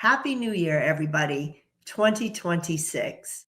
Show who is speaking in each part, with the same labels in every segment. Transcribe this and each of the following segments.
Speaker 1: Happy New Year, everybody, 2026.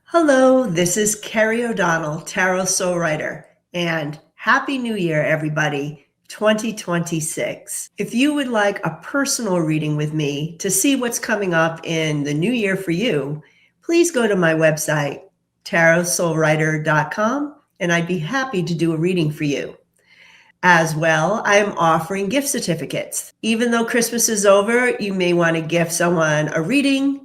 Speaker 1: Hello, this is Carrie O'Donnell, Tarot Soul Writer, and Happy New Year, everybody, 2026. If you would like a personal reading with me to see what's coming up in the new year for you, please go to my website, tarotsoulwriter.com, and I'd be happy to do a reading for you. As well, I am offering gift certificates. Even though Christmas is over, you may want to gift someone a reading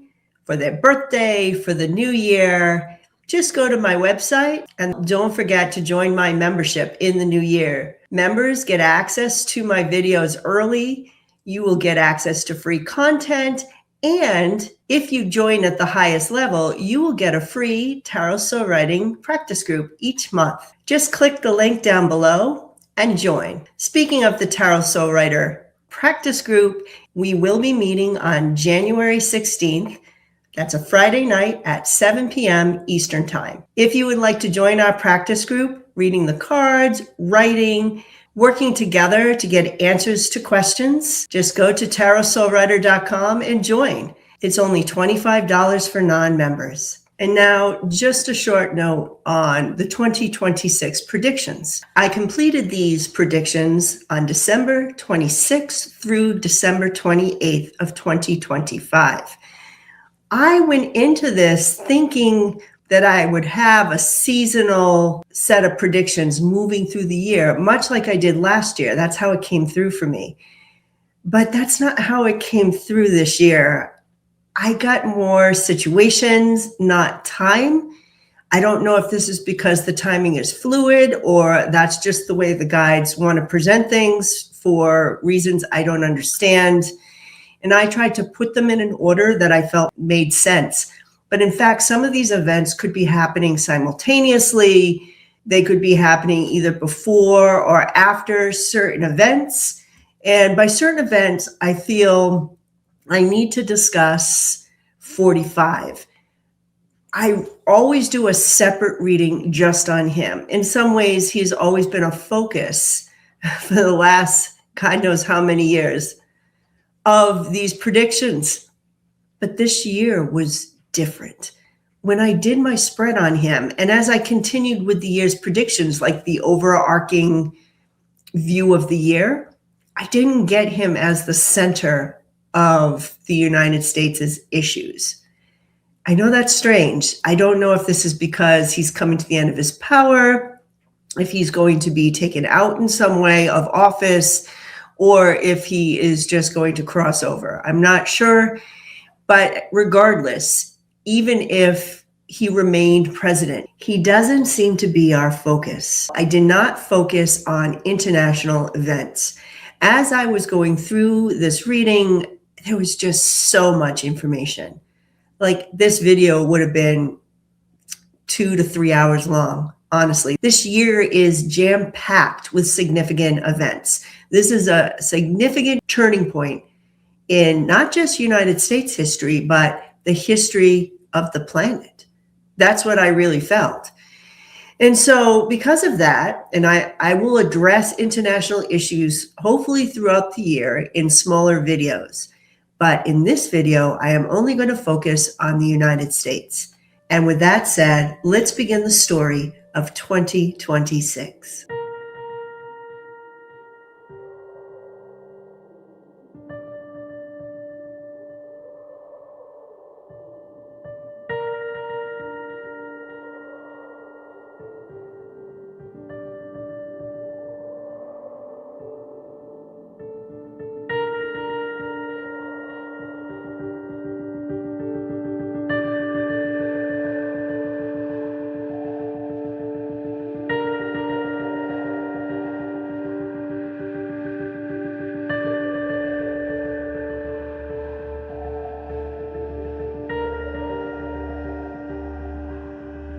Speaker 1: for their birthday, for the new year. Just go to my website and don't forget to join my membership in the new year. Members get access to my videos early. You will get access to free content. And if you join at the highest level, you will get a free tarot soul writing practice group each month. Just click the link down below and join. Speaking of the Tarot Soul Writer practice group, we will be meeting on January 16th. That's a Friday night at 7 p.m. Eastern Time. If you would like to join our practice group, reading the cards, writing, working together to get answers to questions, just go to tarotsoulwriter.com and join. It's only $25 for non-members. And now, just a short note on the 2026 predictions. I completed these predictions on December 26th through December 28th of 2025. I went into this thinking that I would have a seasonal set of predictions moving through the year, much like I did last year. That's how it came through for me. But that's not how it came through this year. I got more situations, not time. I don't know if this is because the timing is fluid or that's just the way the guides want to present things for reasons I don't understand. And I tried to put them in an order that I felt made sense. But in fact, some of these events could be happening simultaneously. They could be happening either before or after certain events. And by certain events, I feel I need to discuss 45. I always do a separate reading just on him. In some ways, he's always been a focus for the last God knows how many years of these predictions. But this year was different. When I did my spread on him, and as I continued with the year's predictions, like the overarching view of the year, I didn't get him as the center of the United States' issues. I know that's strange. I don't know if this is because he's coming to the end of his power, if he's going to be taken out in some way of office, or if he is just going to cross over. I'm not sure. But regardless, even if he remained president, he doesn't seem to be our focus. I did not focus on international events. As I was going through this reading, there was just so much information. Like, this video would have been 2 to 3 hours long, honestly. This year is jam-packed with significant events. This is a significant turning point in not just United States history, but the history of the planet. That's what I really felt. And so because of that, and I will address international issues hopefully throughout the year in smaller videos. But in this video, I am only going to focus on the United States. And with that said, let's begin the story of 2026.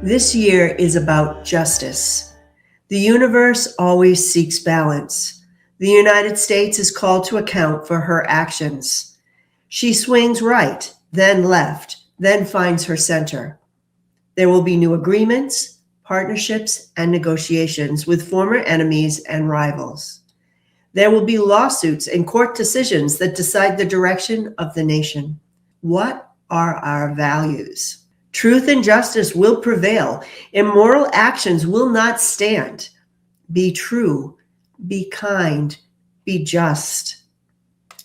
Speaker 1: This year is about justice. The universe always seeks balance. The United States is called to account for her actions. She swings right, then left, then finds her center. There will be new agreements, partnerships, and negotiations with former enemies and rivals. There will be lawsuits and court decisions that decide the direction of the nation. What are our values? Truth and justice will prevail. Immoral actions will not stand. Be true, be kind, be just.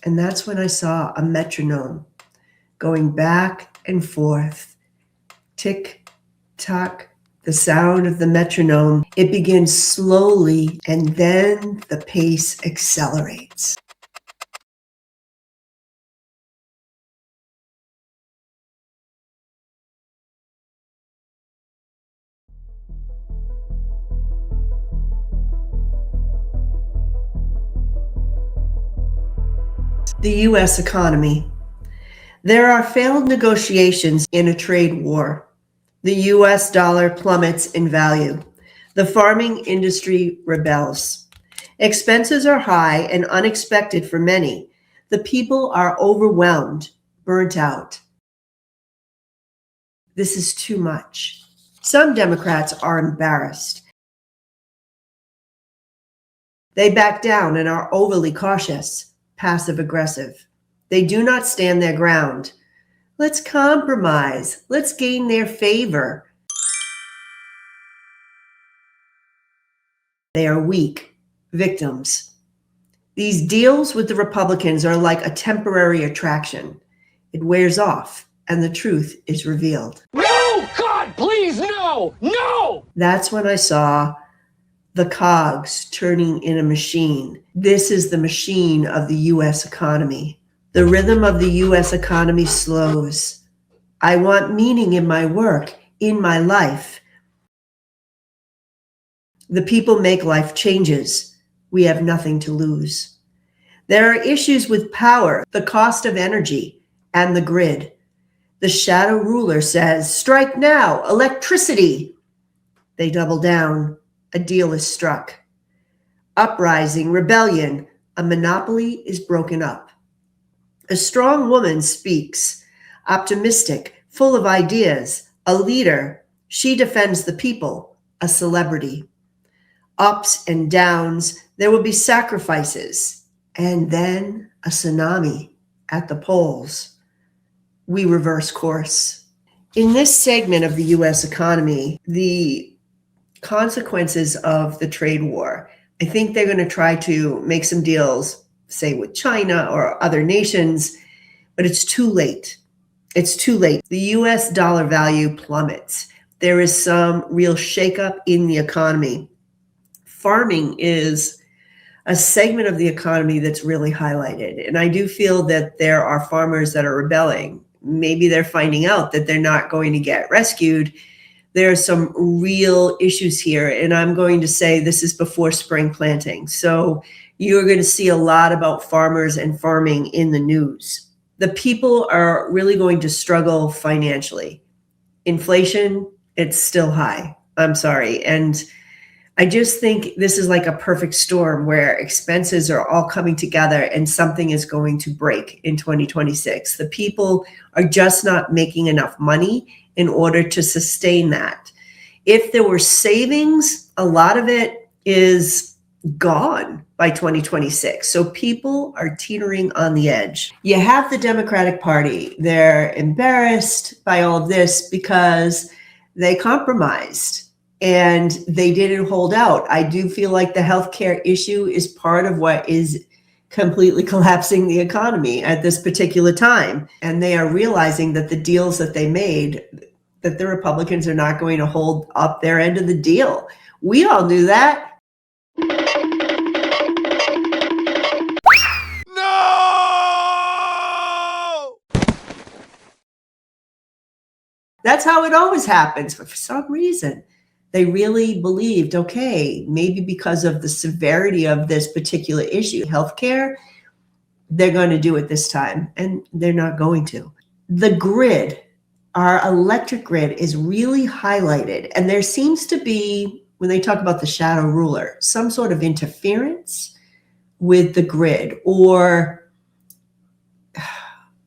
Speaker 1: And that's when I saw a metronome going back and forth. Tick, tock, the sound of the metronome. It begins slowly and then the pace accelerates. The U.S. economy. There are failed negotiations in a trade war. The U.S. dollar plummets in value. The farming industry rebels. Expenses are high and unexpected for many. The people are overwhelmed, burnt out. This is too much. Some Democrats are embarrassed. They back down and are overly cautious, passive-aggressive. They do not stand their ground. Let's compromise. Let's gain their favor. They are weak, victims. These deals with the Republicans are like a temporary attraction. It wears off, and the truth is revealed.
Speaker 2: No! God, please, no! No!
Speaker 1: That's when I saw the cogs turning in a machine. This is the machine of the U.S. economy. The rhythm of the U.S. economy slows. I want meaning in my work, in my life. The people make life changes. We have nothing to lose. There are issues with power, the cost of energy, and the grid. The shadow ruler says, strike now, electricity. They double down. A deal is struck. Uprising, rebellion, a monopoly is broken up. A strong woman speaks, optimistic, full of ideas, a leader. She defends the people, a celebrity. Ups and downs, there will be sacrifices, and then a tsunami at the polls. We reverse course. In this segment of the U.S. economy, the consequences of the trade war, I think they're going to try to make some deals, say with China or other nations, but it's too late. It's too late. The U.S. dollar value plummets. There is some real shakeup in the economy. Farming is a segment of the economy that's really highlighted. And I do feel that there are farmers that are rebelling. Maybe they're finding out that they're not going to get rescued. There are some real issues here. And I'm going to say this is before spring planting. So you're going to see a lot about farmers and farming in the news. The people are really going to struggle financially. Inflation, it's still high. I'm sorry. And I just think this is like a perfect storm where expenses are all coming together and something is going to break in 2026. The people are just not making enough money in order to sustain that. If there were savings, a lot of it is gone by 2026. So people are teetering on the edge. You have the Democratic Party. They're embarrassed by all of this because they compromised. And they didn't hold out. I do feel like the healthcare issue is part of what is completely collapsing the economy at this particular time. And they are realizing that the deals that they made, that the Republicans are not going to hold up their end of the deal. We all knew that.
Speaker 2: No!
Speaker 1: That's how it always happens. But for some reason, they really believed, okay, maybe because of the severity of this particular issue, healthcare, they're going to do it this time, and they're not going to. The grid our electric grid is really highlighted. And there seems to be, when they talk about the shadow ruler, some sort of interference with the grid, or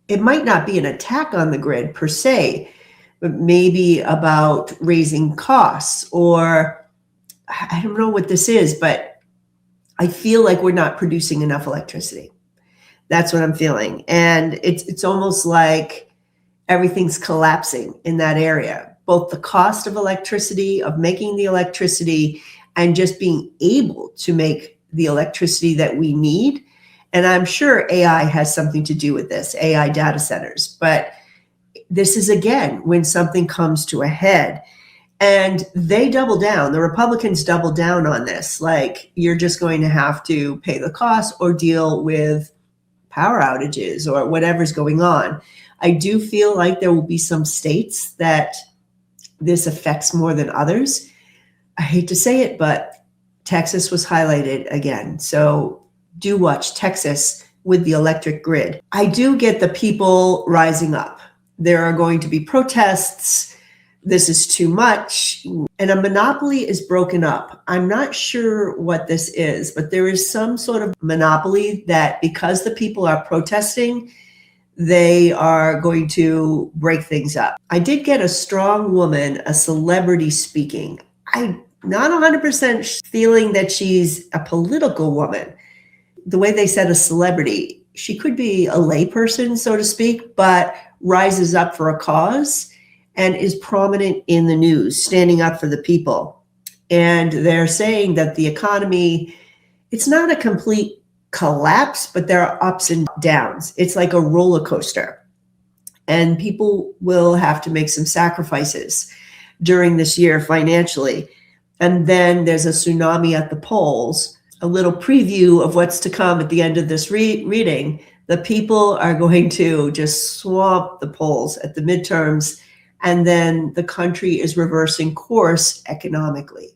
Speaker 1: it might not be an attack on the grid per se, but maybe about raising costs, or I don't know what this is, but I feel like we're not producing enough electricity. That's what I'm feeling. And it's almost like everything's collapsing in that area, both the cost of electricity, of making the electricity, and just being able to make the electricity that we need. And I'm sure AI has something to do with this, AI data centers. But this is, again, when something comes to a head. And they double down. The Republicans double down on this. Like, you're just going to have to pay the cost or deal with power outages or whatever's going on. I do feel like there will be some states that this affects more than others. I hate to say it, but Texas was highlighted again. So do watch Texas with the electric grid. I do get the people rising up. There are going to be protests. This is too much. And a monopoly is broken up. I'm not sure what this is, but there is some sort of monopoly that, because the people are protesting, they are going to break things up. I did get a strong woman, a celebrity speaking. I'm not 100% feeling that she's a political woman. The way they said a celebrity, she could be a layperson, so to speak, but rises up for a cause and is prominent in the news, standing up for the people. And they're saying that the economy, it's not a complete collapse, but there are ups and downs. It's like a roller coaster. And people will have to make some sacrifices during this year financially. And then there's a tsunami at the polls. A little preview of what's to come at the end of this reading. The people are going to just swamp the polls at the midterms, and then the country is reversing course economically.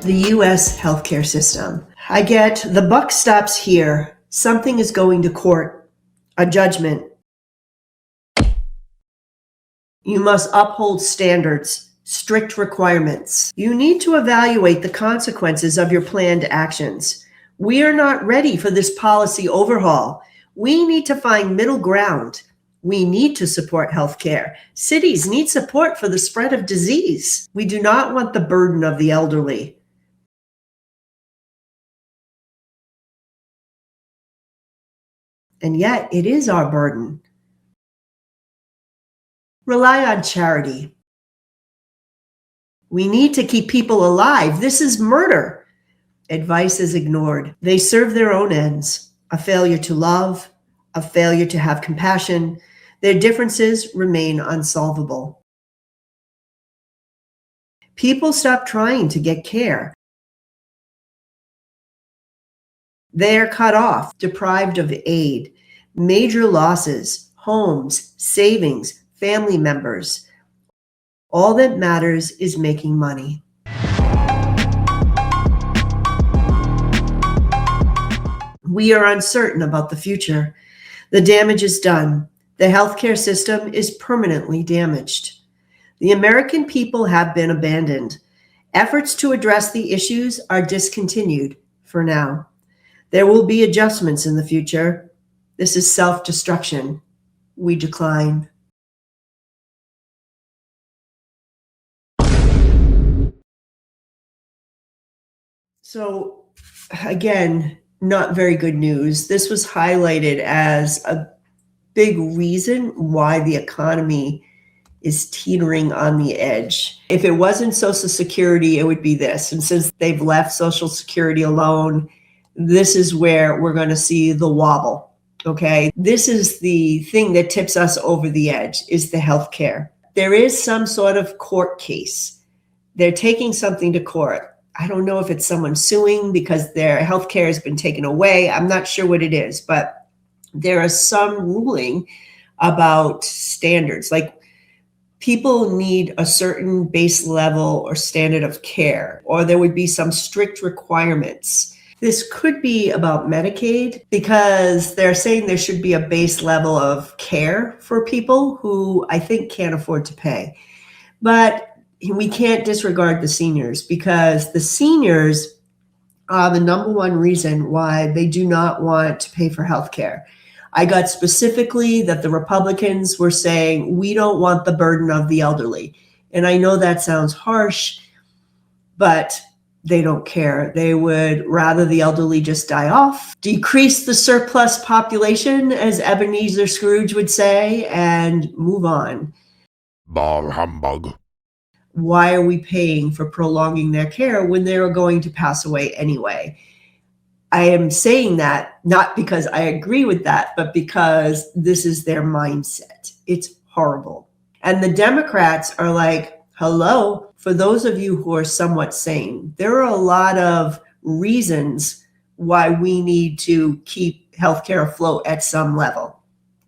Speaker 1: The U.S. healthcare system. I get the buck stops here. Something is going to court, a judgment. You must uphold standards, strict requirements. You need to evaluate the consequences of your planned actions. We are not ready for this policy overhaul. We need to find middle ground. We need to support healthcare. Cities need support for the spread of disease. We do not want the burden of the elderly. And yet, it is our burden. Rely on charity. We need to keep people alive. This is murder. Advice is ignored. They serve their own ends. A failure to love, a failure to have compassion. Their differences remain unsolvable. People stop trying to get care. They are cut off, deprived of aid, major losses, homes, savings, family members. All that matters is making money. We are uncertain about the future. The damage is done. The healthcare system is permanently damaged. The American people have been abandoned. Efforts to address the issues are discontinued for now. There will be adjustments in the future. This is self-destruction. We decline. So, again, not very good news. This was highlighted as a big reason why the economy is teetering on the edge. If it wasn't Social Security, it would be this. And since they've left Social Security alone, this is where we're going to see the wobble, okay? This is the thing that tips us over the edge, is the healthcare. There is some sort of court case. They're taking something to court. I don't know if it's someone suing because their healthcare has been taken away. I'm not sure what it is, but there is some ruling about standards. Like, people need a certain base level or standard of care, or there would be some strict requirements. This could be about Medicaid because they're saying there should be a base level of care for people who I think can't afford to pay. But we can't disregard the seniors because the seniors are the number one reason why they do not want to pay for health care. I got specifically that the Republicans were saying, we don't want the burden of the elderly. And I know that sounds harsh, but they don't care. They would rather the elderly just die off, decrease the surplus population, as Ebenezer Scrooge would say, and move on.
Speaker 3: Bar humbug.
Speaker 1: Why are we paying for prolonging their care when they're going to pass away anyway? I am saying that not because I agree with that, but because this is their mindset. It's horrible. And the Democrats are like, hello, for those of you who are somewhat sane, there are a lot of reasons why we need to keep healthcare afloat at some level,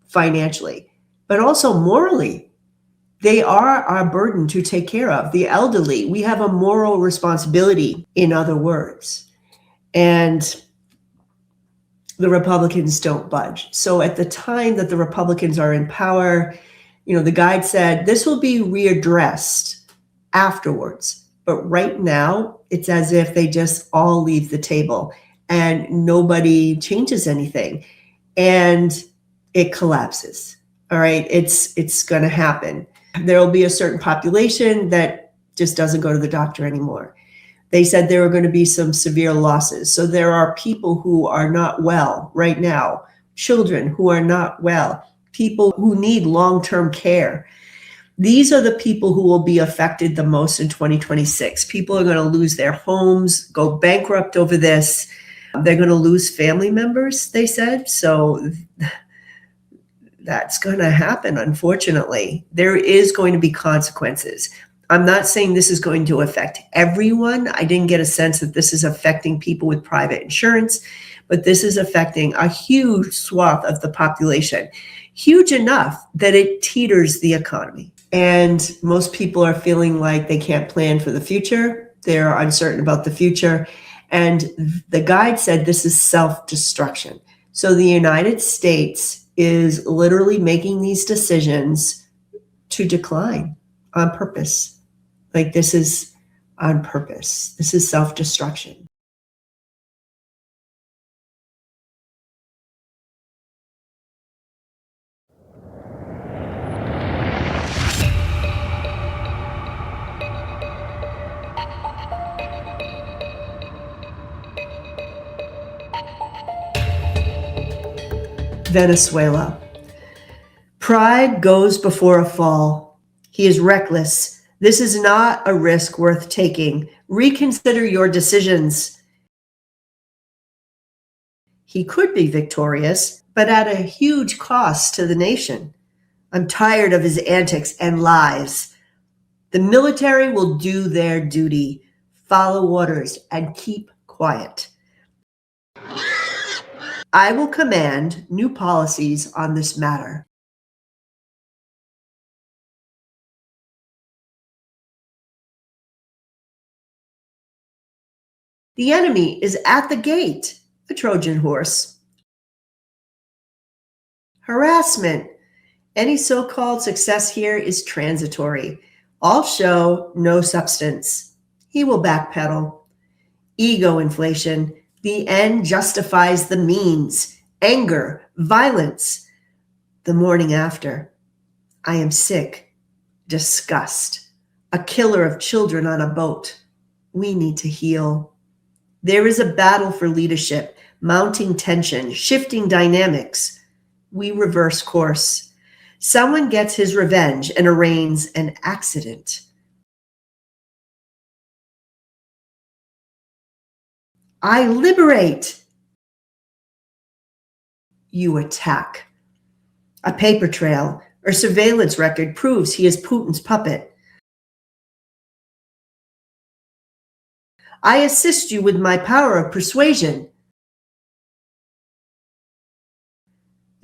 Speaker 1: financially, but also morally. They are our burden to take care of. The elderly, we have a moral responsibility, in other words. And the Republicans don't budge. So at the time that the Republicans are in power, the guide said this will be readdressed afterwards. But right now, it's as if they just all leave the table and nobody changes anything. And it collapses. All right, it's going to happen. There will be a certain population that just doesn't go to the doctor anymore. They said there are going to be some severe losses. So there are people who are not well right now, children who are not well, people who need long-term care. These are the people who will be affected the most in 2026. People are going to lose their homes, go bankrupt over this. They're going to lose family members, they said. So that's going to happen, unfortunately. There is going to be consequences. I'm not saying this is going to affect everyone. I didn't get a sense that this is affecting people with private insurance, but this is affecting a huge swath of the population, huge enough that it teeters the economy. And most people are feeling like they can't plan for the future. They're uncertain about the future. And the guide said this is self-destruction. So the United States is literally making these decisions to decline on purpose. Like, this is on purpose. This is self-destruction. Venezuela. Pride goes before a fall. He is reckless. This is not a risk worth taking. Reconsider your decisions. He could be victorious, but at a huge cost to the nation. I'm tired of his antics and lies. The military will do their duty, follow orders, and keep quiet. I will command new policies on this matter. The enemy is at the gate, a Trojan horse. Harassment. Any so-called success here is transitory. All show, no substance. He will backpedal. Ego inflation. The end justifies the means. Anger, violence. The morning after. I am sick. Disgust. A killer of children on a boat. We need to heal. There is a battle for leadership, mounting tension, shifting dynamics. We reverse course. Someone gets his revenge and arraigns an accident. I liberate. You attack. A paper trail or surveillance record proves he is Putin's puppet. I assist you with my power of persuasion.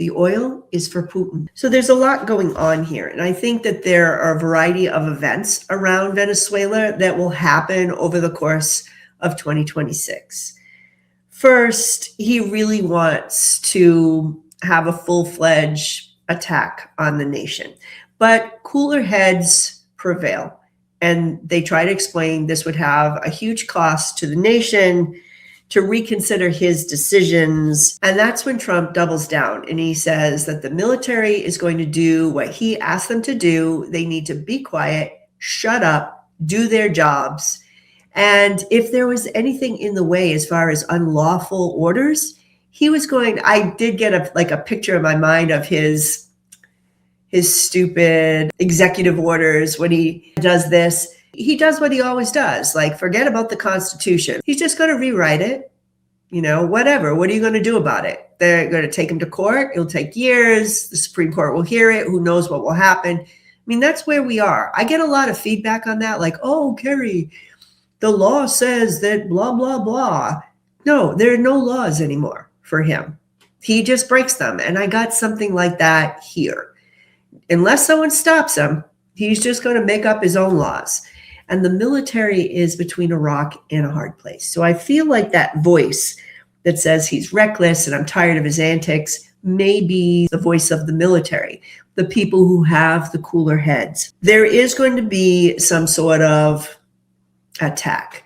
Speaker 1: The oil is for Putin. So there's a lot going on here. And I think that there are a variety of events around Venezuela that will happen over the course of 2026. First, he really wants to have a full-fledged attack on the nation. But cooler heads prevail. And they try to explain this would have a huge cost to the nation, to reconsider his decisions. And that's when Trump doubles down and he says that the military is going to do what he asked them to do. They need to be quiet, shut up, do their jobs. And if there was anything in the way as far as unlawful orders, he was going, I did get a picture in my mind of his stupid executive orders when he does this. He does what he always does, like forget about the Constitution. He's just going to rewrite it, whatever. What are you going to do about it? They're going to take him to court. It'll take years. The Supreme Court will hear it. Who knows what will happen? I mean, that's where we are. I get a lot of feedback on that, like, oh, Carrie, the law says that blah, blah, blah. No, there are no laws anymore for him. He just breaks them. And I got something like that here. Unless someone stops him, he's just going to make up his own laws. And the military is between a rock and a hard place. So I feel like that voice that says he's reckless and I'm tired of his antics may be the voice of the military, the people who have the cooler heads. There is going to be some sort of attack.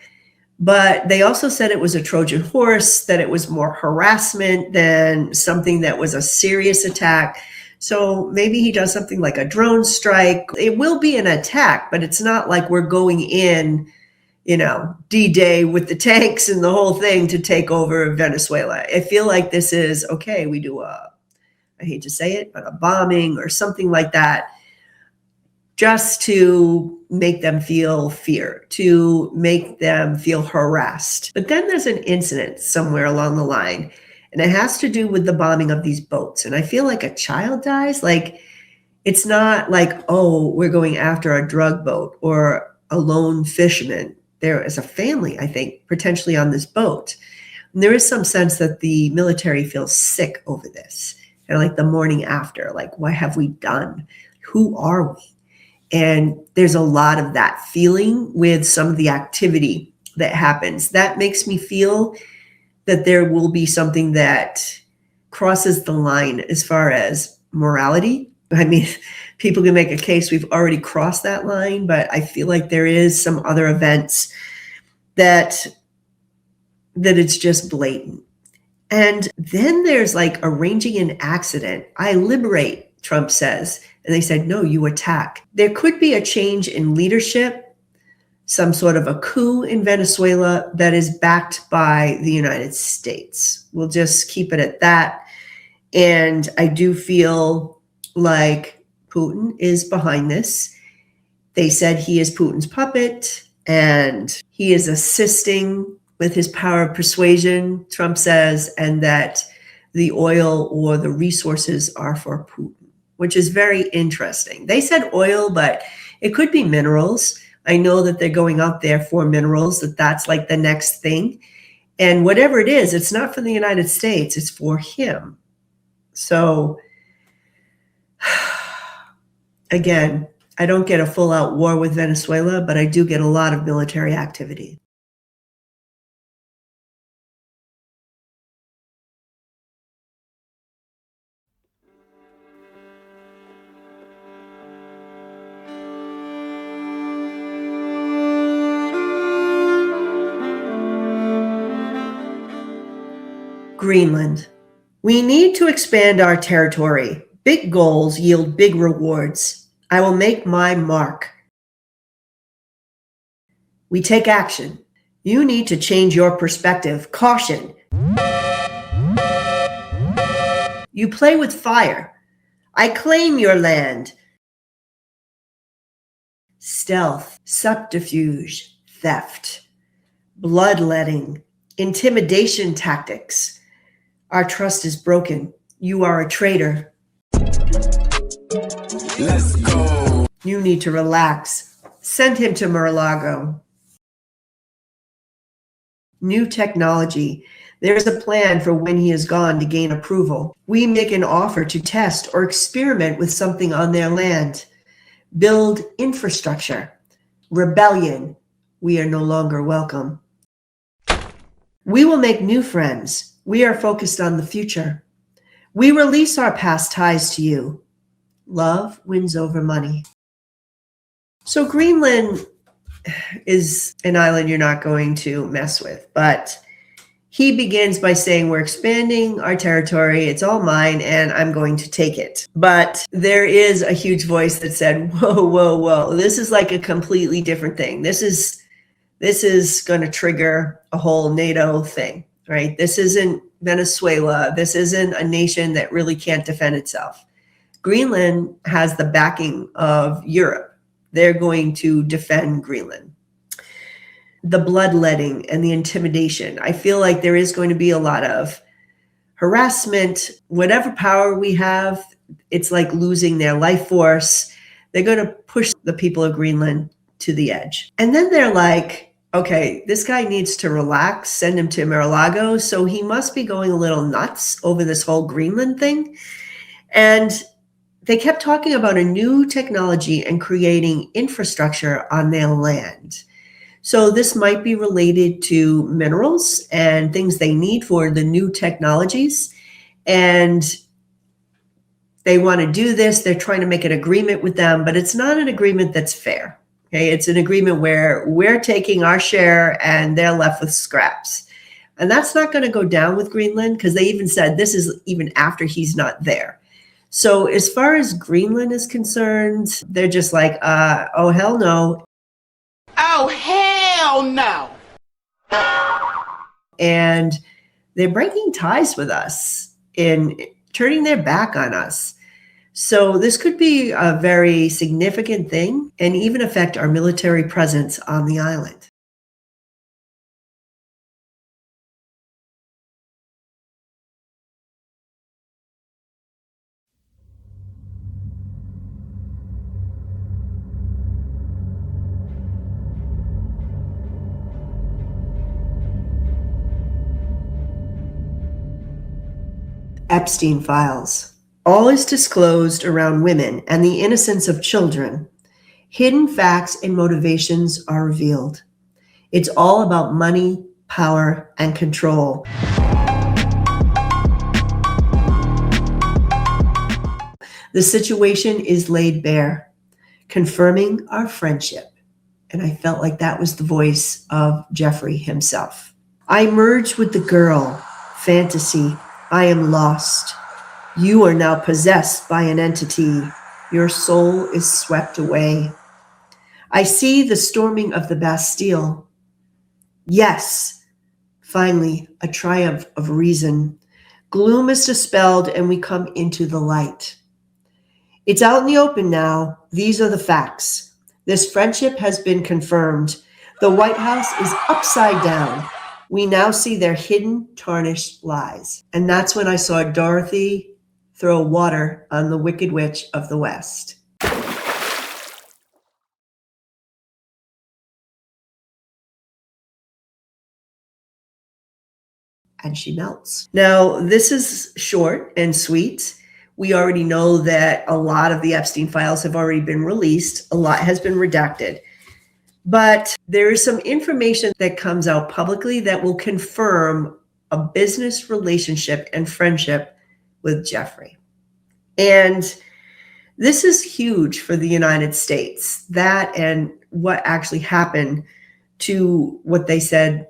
Speaker 1: But they also said it was a Trojan horse, that it was more harassment than something that was a serious attack. So maybe he does something like a drone strike. It will be an attack, but it's not like we're going in, D-Day with the tanks and the whole thing to take over Venezuela. I feel like this is, okay, we do I hate to say it, but a bombing or something like that, just to make them feel fear, to make them feel harassed. But then there's an incident somewhere along the line, and it has to do with the bombing of these boats. And I feel like a child dies. Like, it's not like, oh, we're going after a drug boat or a lone fisherman. There is a family, I think, potentially on this boat. And there is some sense that the military feels sick over this. And like the morning after, like, what have we done? Who are we? And there's a lot of that feeling with some of the activity that happens. That makes me feel that there will be something that crosses the line as far as morality. I mean, people can make a case we've already crossed that line, but I feel like there is some other events that it's just blatant. And then there's like arranging an accident. I liberate, Trump says. And they said, no, you attack. There could be a change in leadership, some sort of a coup in Venezuela that is backed by the United States. We'll just keep it at that. And I do feel like Putin is behind this. They said he is Putin's puppet and he is assisting with his power of persuasion, Trump says, and that the oil or the resources are for Putin, which is very interesting. They said oil, but it could be minerals. I know that they're going out there for minerals, that's like the next thing. And whatever it is, it's not for the United States, it's for him. So again, I don't get a full-out war with Venezuela, but I do get a lot of military activity. Greenland. We need to expand our territory. Big goals yield big rewards. I will make my mark. We take action. You need to change your perspective. Caution. You play with fire. I claim your land. Stealth, subterfuge, theft, bloodletting, intimidation tactics. Our trust is broken. You are a traitor.
Speaker 4: Let's go.
Speaker 1: You need to relax. Send him to Mar-a-Lago. New technology. There is a plan for when he is gone to gain approval. We make an offer to test or experiment with something on their land. Build infrastructure. Rebellion. We are no longer welcome. We will make new friends. We are focused on the future. We release our past ties to you. Love wins over money. So Greenland is an island you're not going to mess with, but he begins by saying, we're expanding our territory. It's all mine and I'm going to take it. But there is a huge voice that said, whoa, whoa, whoa. This is like a completely different thing. This is going to trigger a whole NATO thing, right? This isn't Venezuela. This isn't a nation that really can't defend itself. Greenland has the backing of Europe. They're going to defend Greenland. The bloodletting and the intimidation. I feel like there is going to be a lot of harassment. Whatever power we have, it's like losing their life force. They're going to push the people of Greenland to the edge. And then they're like, okay, this guy needs to relax, send him to Mar-a-Lago. So he must be going a little nuts over this whole Greenland thing. And they kept talking about a new technology and creating infrastructure on their land. So this might be related to minerals and things they need for the new technologies. And they want to do this. They're trying to make an agreement with them, but it's not an agreement that's fair. Okay, it's an agreement where we're taking our share and they're left with scraps. And that's not going to go down with Greenland because they even said this is even after he's not there. So as far as Greenland is concerned, they're just like, oh, hell no.
Speaker 4: Oh, hell no.
Speaker 1: And they're breaking ties with us and turning their back on us. So this could be a very significant thing and even affect our military presence on the island. Epstein Files. All is disclosed around women and the innocence of children. Hidden facts and motivations are revealed. It's all about money, power, and control. The situation is laid bare, confirming our friendship. And I felt like that was the voice of Jeffrey himself. I merge with the girl, fantasy. I am lost. You are now possessed by an entity. Your soul is swept away. I see the storming of the Bastille. Yes, finally, a triumph of reason. Gloom is dispelled and we come into the light. It's out in the open now. These are the facts. This friendship has been confirmed. The White House is upside down. We now see their hidden, tarnished lies. And that's when I saw Dorothy throw water on the Wicked Witch of the West. And she melts. Now, this is short and sweet. We already know that a lot of the Epstein files have already been released. A lot has been redacted. But there is some information that comes out publicly that will confirm a business relationship and friendship with Jeffrey. And this is huge for the United States, that and what actually happened to what they said,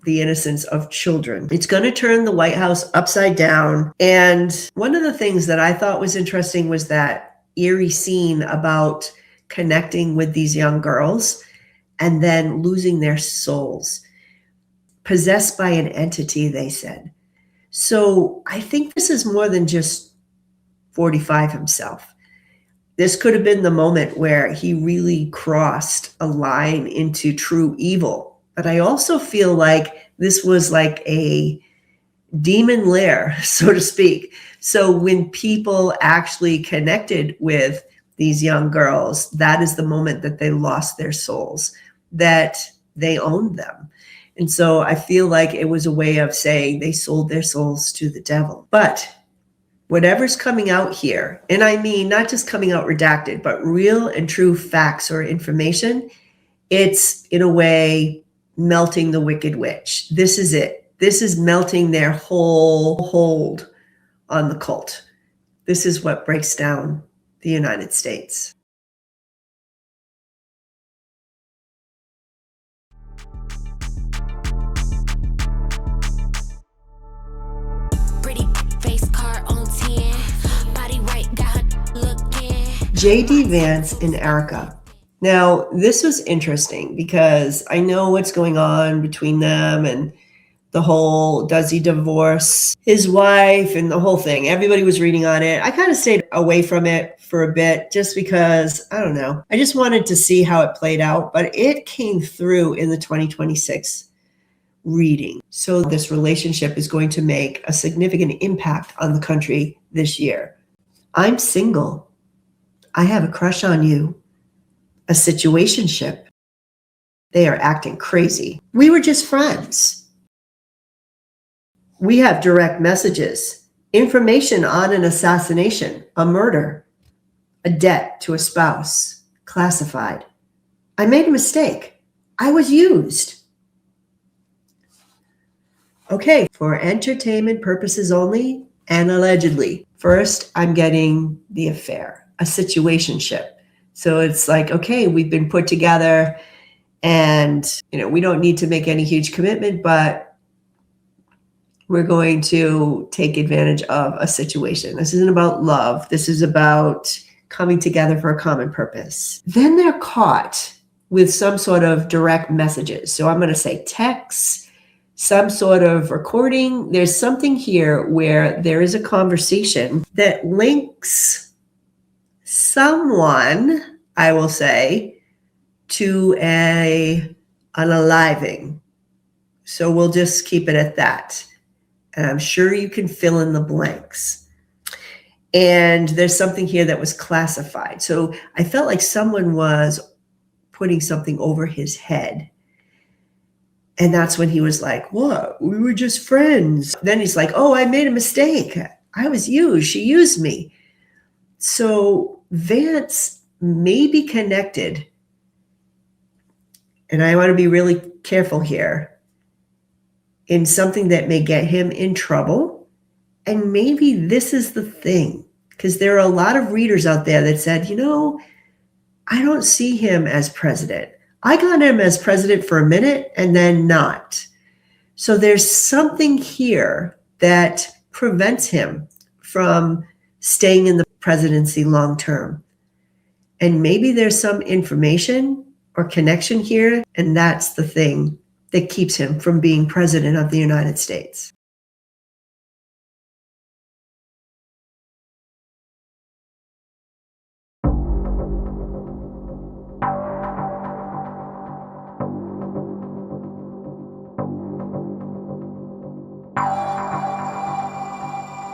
Speaker 1: the innocence of children. It's going to turn the White House upside down. And one of the things that I thought was interesting was that eerie scene about connecting with these young girls and then losing their souls, possessed by an entity, they said. So I think this is more than just 45 himself. This could have been the moment where he really crossed a line into true evil. But I also feel like this was like a demon lair, so to speak. So when people actually connected with these young girls, that is the moment that they lost their souls, that they owned them. And so I feel like it was a way of saying they sold their souls to the devil. But whatever's coming out here, and I mean not just coming out redacted, but real and true facts or information, it's in a way melting the wicked witch. This is it. This is melting their whole hold on the cult. This is what breaks down the United States.
Speaker 5: Pretty face car on 10. Body right, got her looking.
Speaker 1: J.D. Vance and Erika. Now, this was interesting because I know what's going on between them and the whole, does he divorce his wife and the whole thing. Everybody was reading on it. I kind of stayed away from it for a bit just because, I don't know. I just wanted to see how it played out, but it came through in the 2026 reading. So this relationship is going to make a significant impact on the country this year. I'm single. I have a crush on you. A situationship. They are acting crazy. We were just friends. We have direct messages, information on an assassination, a murder, a debt to a spouse, classified. I made a mistake. I was used. Okay, for entertainment purposes only and allegedly. First, I'm getting the affair, a situationship. So it's like, okay, we've been put together and, we don't need to make any huge commitment, but we're going to take advantage of a situation. This isn't about love. This is about coming together for a common purpose. Then they're caught with some sort of direct messages. So I'm going to say texts, some sort of recording. There's something here where there is a conversation that links someone, I will say, to an unaliving. So we'll just keep it at that. And I'm sure you can fill in the blanks. And there's something here that was classified. So I felt like someone was putting something over his head. And that's when he was like, what? We were just friends. Then he's like, oh, I made a mistake. I was used. She used me. So Vance may be connected, and I want to be really careful here, in something that may get him in trouble. And maybe this is the thing, because there are a lot of readers out there that said, I don't see him as president. I got him as president for a minute and then not. So there's something here that prevents him from staying in the presidency long term. And maybe there's some information or connection here, and that's the thing that keeps him from being president of the United States.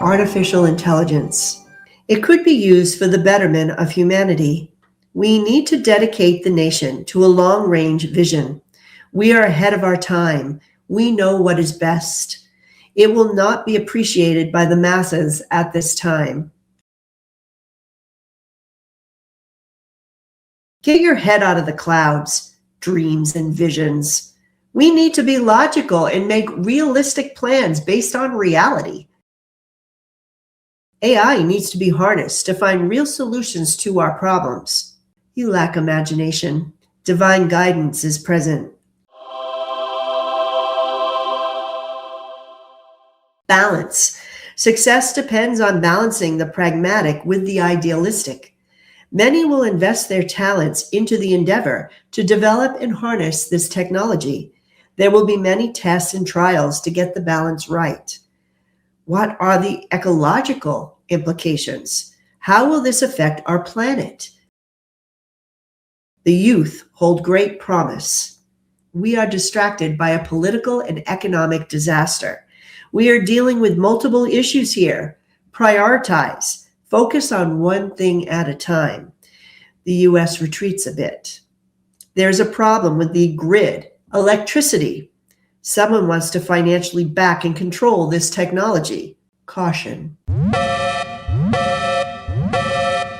Speaker 1: Artificial intelligence. It could be used for the betterment of humanity. We need to dedicate the nation to a long-range vision. We are ahead of our time. We know what is best. It will not be appreciated by the masses at this time. Get your head out of the clouds, dreams and visions. We need to be logical and make realistic plans based on reality. AI needs to be harnessed to find real solutions to our problems. You lack imagination. Divine guidance is present. Balance. Success depends on balancing the pragmatic with the idealistic. Many will invest their talents into the endeavor to develop and harness this technology. There will be many tests and trials to get the balance right. What are the ecological implications? How will this affect our planet? The youth hold great promise. We are distracted by a political and economic disaster. We are dealing with multiple issues here. Prioritize. Focus on one thing at a time. The U.S. retreats a bit. There's a problem with the grid, electricity. Someone wants to financially back and control this technology. Caution.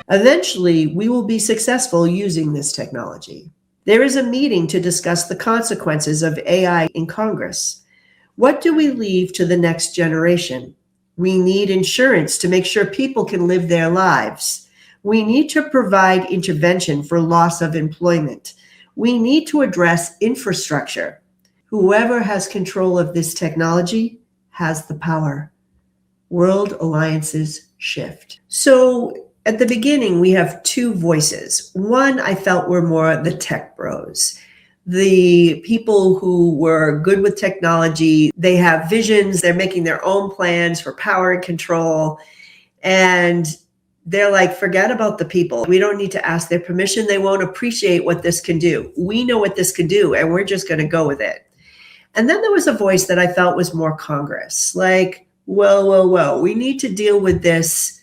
Speaker 1: Eventually, we will be successful using this technology. There is a meeting to discuss the consequences of AI in Congress. What do we leave to the next generation? We need insurance to make sure people can live their lives. We need to provide intervention for loss of employment. We need to address infrastructure. Whoever has control of this technology has the power. World alliances shift. So at the beginning, we have two voices. One I felt were more the tech bros, the people who were good with technology. They have visions. They're making their own plans for power and control. And they're like, forget about the people. We don't need to ask their permission. They won't appreciate what this can do. We know what this can do, and we're just going to go with it. And then there was a voice that I felt was more Congress, like, whoa, we need to deal with this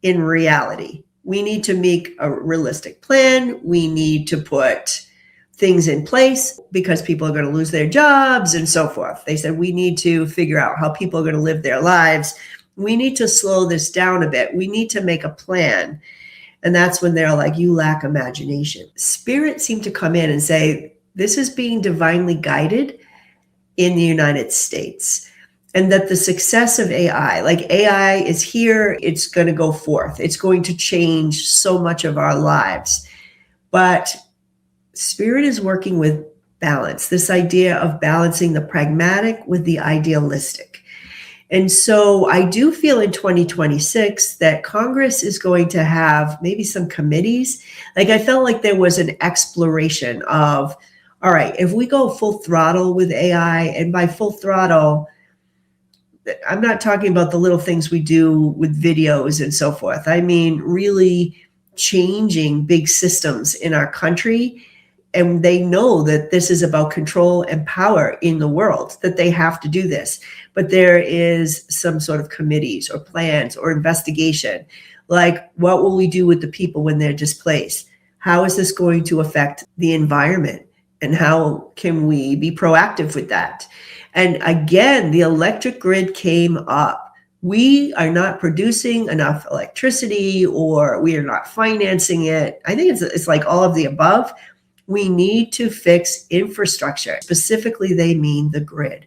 Speaker 1: in reality. We need to make a realistic plan. We need to put things in place because people are going to lose their jobs and so forth. They said, we need to figure out how people are going to live their lives. We need to slow this down a bit. We need to make a plan. And that's when they're like, you lack imagination. Spirit seemed to come in and say, this is being divinely guided in the United States. And that the success of AI, like AI is here, it's going to go forth. It's going to change so much of our lives. But Spirit is working with balance, this idea of balancing the pragmatic with the idealistic. And so I do feel in 2026 that Congress is going to have maybe some committees. Like I felt like there was an exploration of, all right, if we go full throttle with AI, and by full throttle, I'm not talking about the little things we do with videos and so forth. I mean, really changing big systems in our country. And they know that this is about control and power in the world, that they have to do this. But there is some sort of committees or plans or investigation. Like, what will we do with the people when they're displaced? How is this going to affect the environment? And how can we be proactive with that? And again, the electric grid came up. We are not producing enough electricity, or we are not financing it. I think it's like all of the above. We need to fix infrastructure. Specifically, they mean the grid.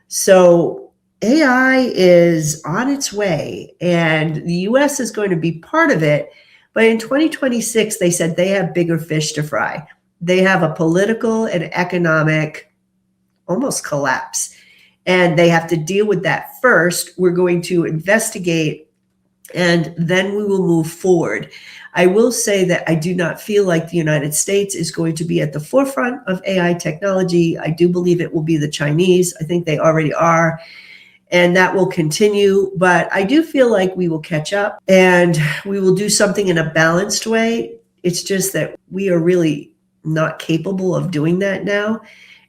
Speaker 1: So AI is on its way, and the US is going to be part of it. But in 2026, they said they have bigger fish to fry. They have a political and economic almost collapse. And they have to deal with that first. We're going to investigate, and then we will move forward. I will say that I do not feel like the United States is going to be at the forefront of AI technology. I do believe it will be the Chinese. I think they already are. And that will continue. But I do feel like we will catch up, and we will do something in a balanced way. It's just that we are really not capable of doing that now.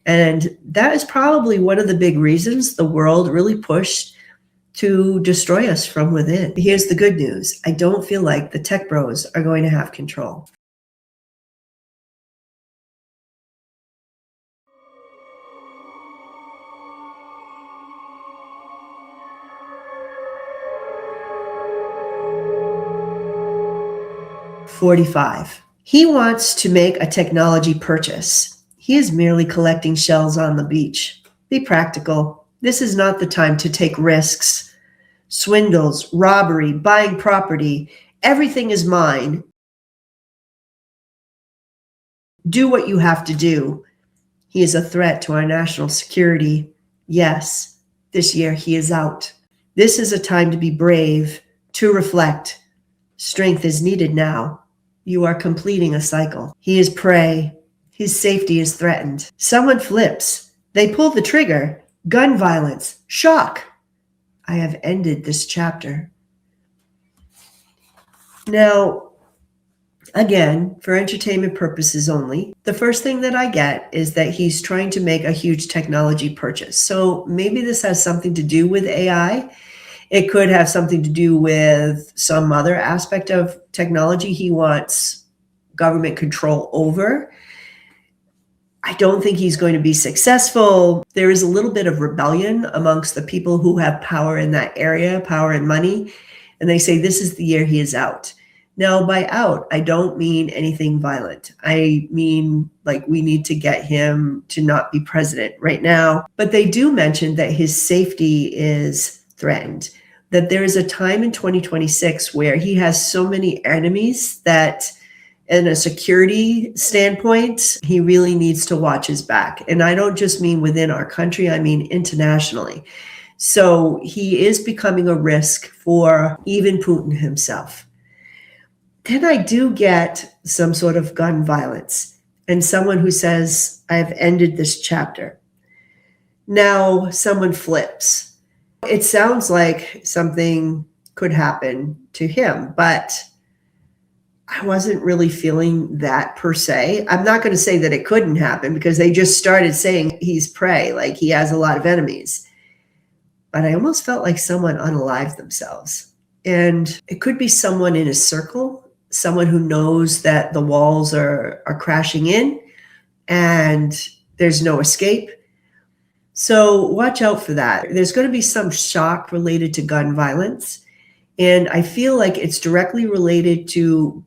Speaker 1: And that is probably one of the big reasons the world really pushed to destroy us from within. Here's the good news. I don't feel like the tech bros are going to have control. "45. He wants to make a technology purchase. He is merely collecting shells on the beach. Be practical. This is not the time to take risks. Swindles, robbery, buying property, everything is mine. Do what you have to do. He is a threat to our national security. Yes, this year he is out. This is a time to be brave, to reflect. Strength is needed now. You are completing a cycle. He is prey. His safety is threatened. Someone flips. They pull the trigger. Gun violence. Shock. I have ended this chapter." Now, again, for entertainment purposes only, the first thing that I get is that he's trying to make a huge technology purchase. So maybe this has something to do with AI. It could have something to do with some other aspect of technology he wants government control over. I don't think he's going to be successful. There is a little bit of rebellion amongst the people who have power in that area, power and money. And they say this is the year he is out. Now, by out, I don't mean anything violent. I mean, like, we need to get him to not be president right now. But they do mention that his safety is threatened, that there is a time in 2026 where he has so many enemies that in a security standpoint, he really needs to watch his back. And I don't just mean within our country, I mean internationally. So he is becoming a risk for even Putin himself. Then I do get some sort of gun violence and someone who says, I've ended this chapter. Now someone flips. It sounds like something could happen to him, but I wasn't really feeling that per se. I'm not going to say that it couldn't happen because they just started saying he's prey, like he has a lot of enemies. But I almost felt like someone unalived themselves. And it could be someone in his circle, someone who knows that the walls are crashing in and there's no escape. So watch out for that. There's going to be some shock related to gun violence. And I feel like it's directly related to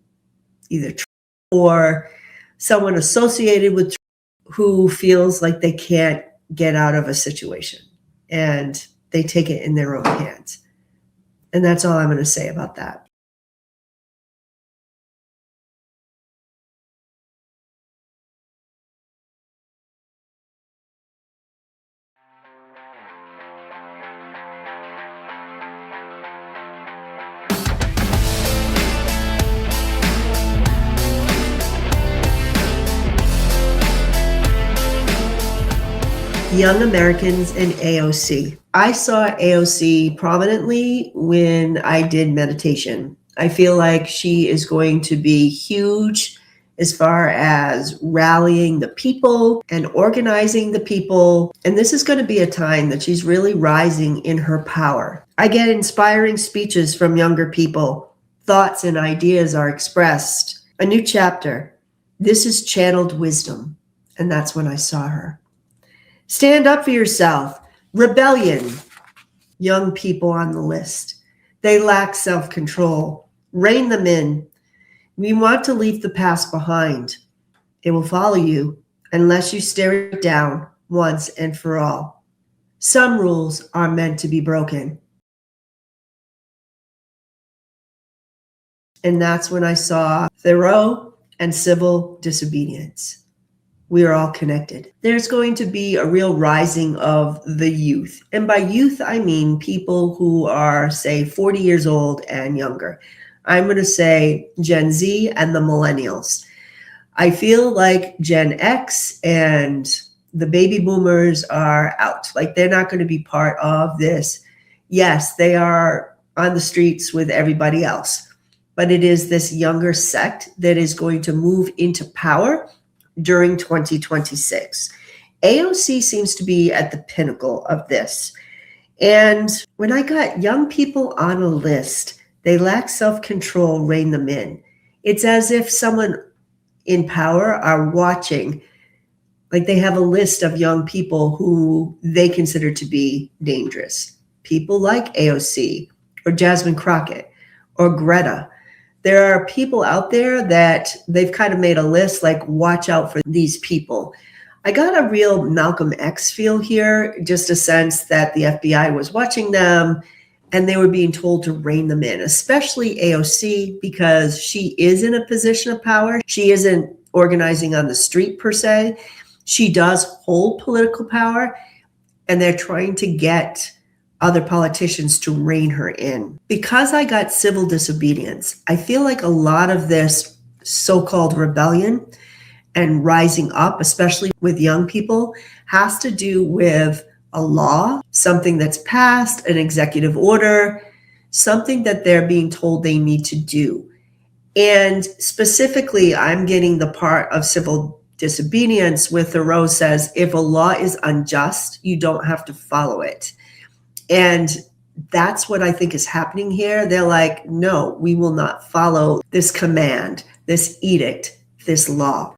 Speaker 1: either Trump or someone associated with Trump who feels like they can't get out of a situation and they take it in their own hands. And that's all I'm going to say about that. Young Americans and AOC. I saw AOC prominently when I did meditation. I feel like she is going to be huge as far as rallying the people and organizing the people. And this is going to be a time that she's really rising in her power. I get inspiring speeches from younger people. Thoughts and ideas are expressed. A new chapter. This is channeled wisdom. And that's when I saw her. Stand up for yourself. Rebellion. Young people on the list. They lack self-control. Rein them in. We want to leave the past behind. It will follow you unless you stare it down once and for all. Some rules are meant to be broken. And that's when I saw Thoreau and civil disobedience. We are all connected. There's going to be a real rising of the youth. And by youth, I mean people who are, say, 40 years old and younger. I'm going to say Gen Z and the millennials. I feel like Gen X and the baby boomers are out. Like they're not going to be part of this. Yes, they are on the streets with everybody else, but it is this younger sect that is going to move into power during 2026. AOC seems to be at the pinnacle of this. And when I got young people on a list, they lack self-control, rein them in. It's as if someone in power are watching, like they have a list of young people who they consider to be dangerous. People like AOC or Jasmine Crockett or Greta. There are people out there that they've kind of made a list, like watch out for these people. I got a real Malcolm X feel here, just a sense that the FBI was watching them and they were being told to rein them in, especially AOC, because she is in a position of power. She isn't organizing on the street per se. She does hold political power, and they're trying to get other politicians to rein her in. Because I got civil disobedience, I feel like a lot of this so-called rebellion and rising up, especially with young people, has to do with a law, something that's passed, an executive order, something that they're being told they need to do. And specifically, I'm getting the part of civil disobedience where Thoreau says, if a law is unjust, you don't have to follow it. And that's what I think is happening here. They're like, no, we will not follow this command, this edict, this law.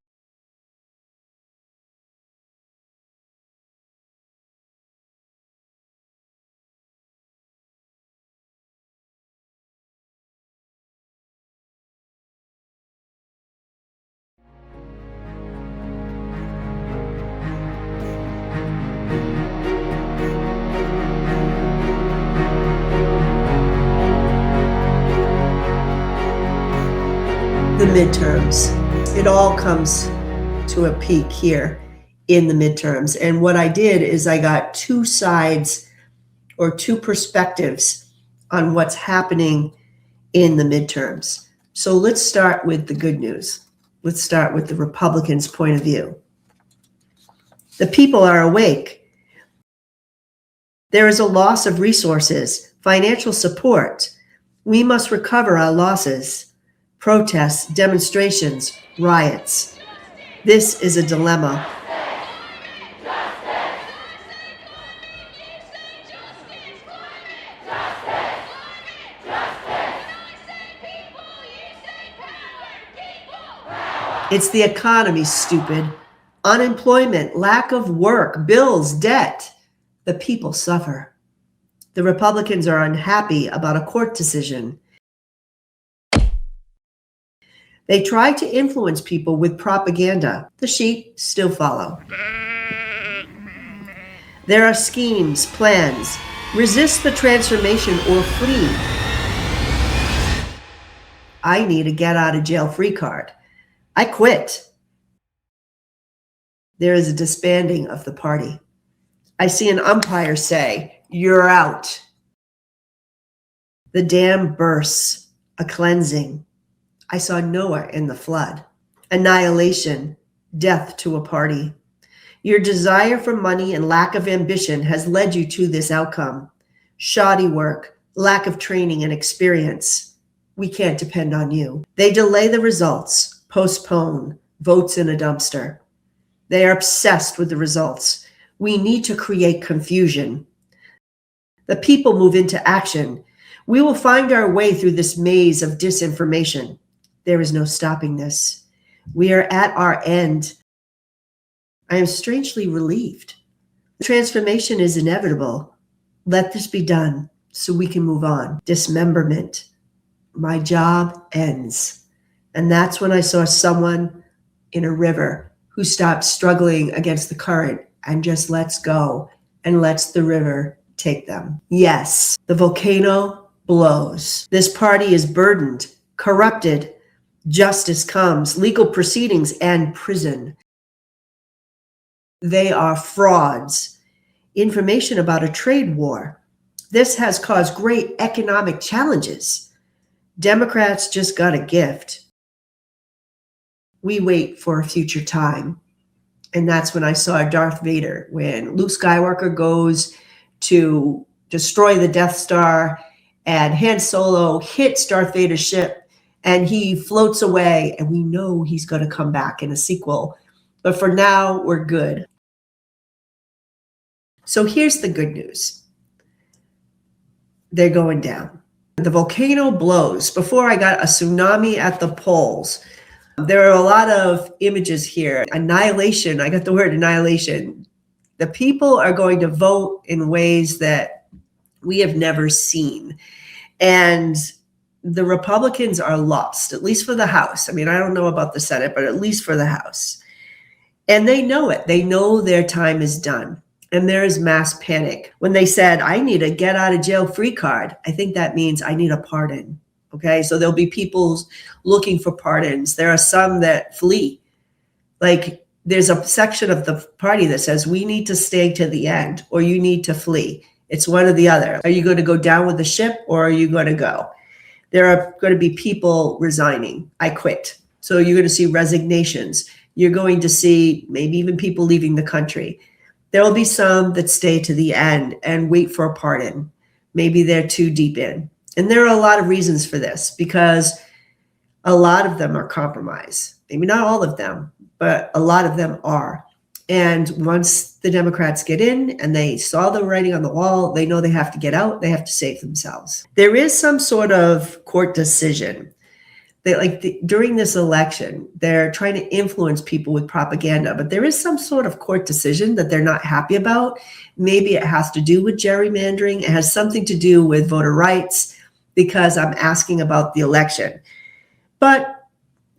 Speaker 1: the midterms. It all comes to a peak here in the midterms. And what I did is I got two sides or two perspectives on what's happening in the midterms. So let's start with the good news. Let's start with the Republicans' point of view. The people are awake. There is a loss of resources, financial support. We must recover our losses. Protests, demonstrations, riots. This is a dilemma. It's the economy, stupid. Unemployment, lack of work, bills, debt. The people suffer. The Republicans are unhappy about a court decision. They try to influence people with propaganda. The sheep still follow. There are schemes, plans. Resist the transformation or flee. I need a get out of jail free card. I quit. There is a disbanding of the party. I see an umpire say, "You're out." The dam bursts, a cleansing. I saw Noah in the flood. Annihilation, death to a party. Your desire for money and lack of ambition has led you to this outcome. Shoddy work, lack of training and experience. We can't depend on you. They delay the results. Postpone, votes in a dumpster. They are obsessed with the results. We need to create confusion. The people move into action. We will find our way through this maze of disinformation. There is no stopping this. We are at our end. I am strangely relieved. The transformation is inevitable. Let this be done so we can move on. Dismemberment. My job ends. And that's when I saw someone in a river who stopped struggling against the current and just lets go and lets the river take them. Yes, the volcano blows. This party is burdened, corrupted. Justice comes, legal proceedings, and prison. They are frauds. Information about a trade war. This has caused great economic challenges. Democrats just got a gift. We wait for a future time. And that's when I saw Darth Vader, when Luke Skywalker goes to destroy the Death Star and Han Solo hits Darth Vader's ship and he floats away, and we know he's going to come back in a sequel. But for now, we're good. So here's the good news. They're going down. The volcano blows. Before I got a tsunami at the poles. There are a lot of images here. Annihilation. I got the word annihilation. The people are going to vote in ways that we have never seen. And the Republicans are lost, at least for the House. I mean, I don't know about the Senate, but at least for the House. And they know it. They know their time is done. And there is mass panic. When they said, I need a get out of jail free card, I think that means I need a pardon. Okay, so there'll be people looking for pardons. There are some that flee. Like there's a section of the party that says we need to stay to the end or you need to flee. It's one or the other. Are you going to go down with the ship or are you going to go? There are going to be people resigning. I quit. So you're going to see resignations. You're going to see maybe even people leaving the country. There will be some that stay to the end and wait for a pardon. Maybe they're too deep in. And there are a lot of reasons for this because a lot of them are compromised. Maybe not all of them, but a lot of them are. And once the Democrats get in and they saw the writing on the wall, they know they have to get out. They have to save themselves. There is some sort of court decision. During this election, they're trying to influence people with propaganda, but there is some sort of court decision that they're not happy about. Maybe it has to do with gerrymandering. It has something to do with voter rights because I'm asking about the election. But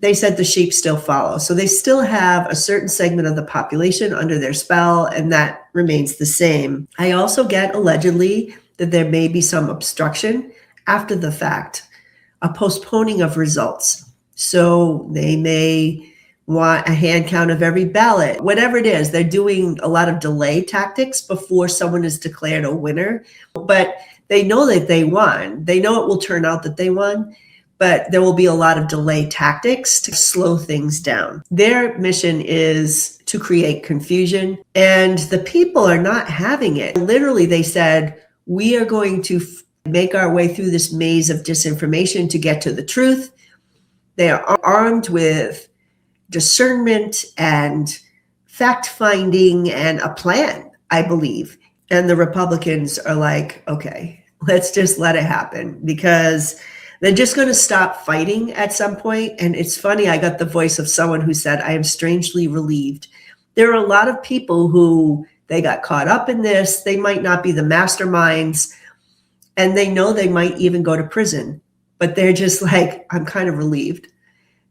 Speaker 1: they said the sheep still follow. So they still have a certain segment of the population under their spell, and that remains the same. I also get allegedly that there may be some obstruction after the fact. A postponing of results. So they may want a hand count of every ballot. Whatever it is, they're doing a lot of delay tactics before someone is declared a winner. But they know that they won. They know it will turn out that they won, but there will be a lot of delay tactics to slow things down. Their mission is to create confusion, and the people are not having it. Literally, they said, we are going to make our way through this maze of disinformation to get to the truth. They are armed with discernment and fact-finding and a plan, I believe. And the Republicans are like, okay, let's just let it happen, because they're just going to stop fighting at some point. And it's funny, I got the voice of someone who said, I am strangely relieved. There are a lot of people who they got caught up in this. They might not be the masterminds, and they know they might even go to prison, but they're just like, I'm kind of relieved,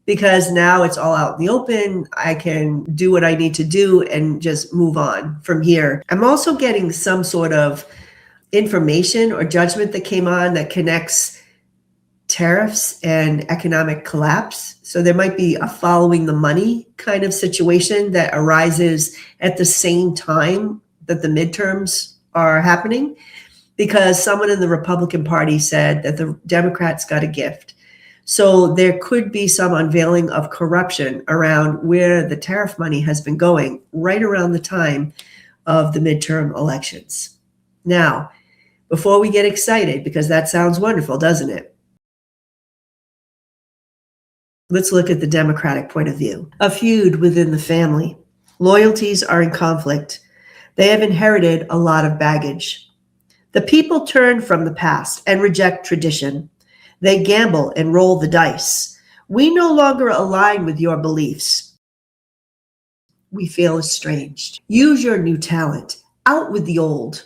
Speaker 1: because now it's all out in the open. I can do what I need to do and just move on from here. I'm also getting some sort of information or judgment that came on that connects tariffs and economic collapse. So there might be a following the money kind of situation that arises at the same time that the midterms are happening, because someone in the Republican Party said that the Democrats got a gift. So there could be some unveiling of corruption around where the tariff money has been going right around the time of the midterm elections. Now, before we get excited, because that sounds wonderful, doesn't it? Let's look at the Democratic point of view. A feud within the family. Loyalties are in conflict. They have inherited a lot of baggage. The people turn from the past and reject tradition. They gamble and roll the dice. We no longer align with your beliefs. We feel estranged. Use your new talent. Out with the old.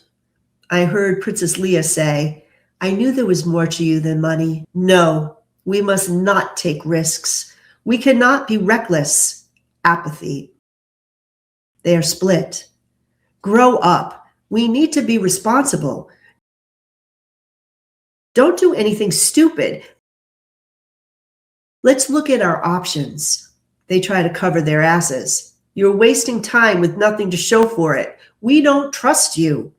Speaker 1: I heard Princess Leia say, I knew there was more to you than money. No, we must not take risks. We cannot be reckless. Apathy. They are split. Grow up. We need to be responsible. Don't do anything stupid. Let's look at our options. They try to cover their asses. You're wasting time with nothing to show for it. We don't trust you.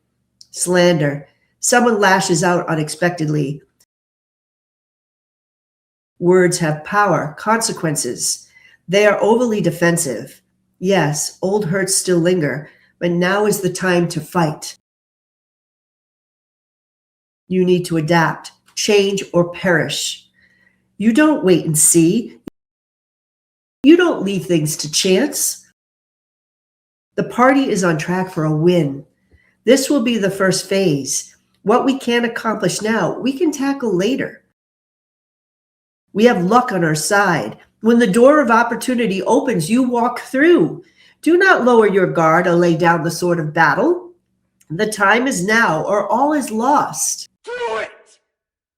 Speaker 1: Slander. Someone lashes out unexpectedly. Words have power, consequences. They are overly defensive. Yes, old hurts still linger, but now is the time to fight. You need to adapt, change, or perish. You don't wait and see. You don't leave things to chance. The party is on track for a win. This will be the first phase. What we can't accomplish now, we can tackle later. We have luck on our side. When the door of opportunity opens, you walk through. Do not lower your guard or lay down the sword of battle. The time is now, or all is lost.
Speaker 2: Do it!